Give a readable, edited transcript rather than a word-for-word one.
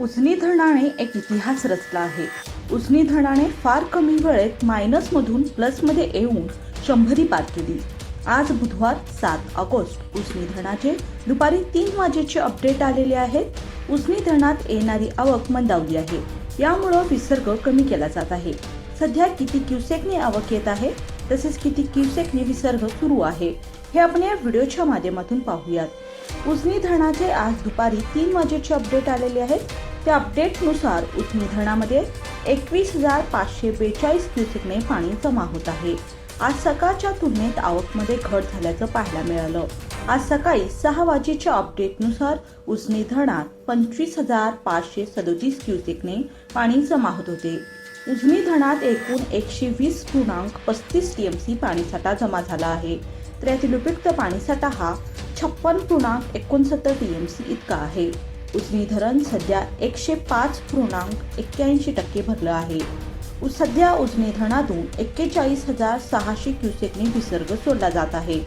उजनी धरणाने एक इतिहास रचला आहे. उजनी धरणाने फार कमी वेळेत मायनसमधून प्लसमध्ये येऊन 100 पार केली. आज बुधवार 7 ऑगस्ट उजनी धरणाचे दुपारी 3 वाजेचे अपडेट आलेले आहेत. उजनी धरणात येणारी आवक मंदावली आहे. यामुळे विसर्ग कमी केला जात आहे. सध्या किती क्युसेकने आवक येत आहे तसेच किती क्युसेकने विसर्ग सुरू आहे हे आपण या व्हिडिओच्या माध्यमातून पाहूयात. उजनी धरणाचे आज दुपारी 3 वाजेचे अपडेट आलेले आहेत. त्या अपडेटनुसार उजनी धरणामध्ये 21,542 क्युसेकने पाणी जमा होत आहे. आज सकाळच्या तुलनेत आवकमध्ये घट झाल्याचं पाहायला मिळालं. आज सकाळी 6 वाजेच्या अपडेटनुसार उजनी धरणात 25,537 क्युसेकने पाणी जमा होत होते. उजनी धरणात एकूण 120.35 टीएमसी पाणीसाठा जमा झाला आहे. तर यातील उपयुक्त पाणीसाठा हा 56.69 टीएमसी इतका आहे. उजनी धरण सध्या 105.81% भरलं आहे. सध्या उजनी धरणातून 41,600 क्युसेकने विसर्ग सोडला जात आहे.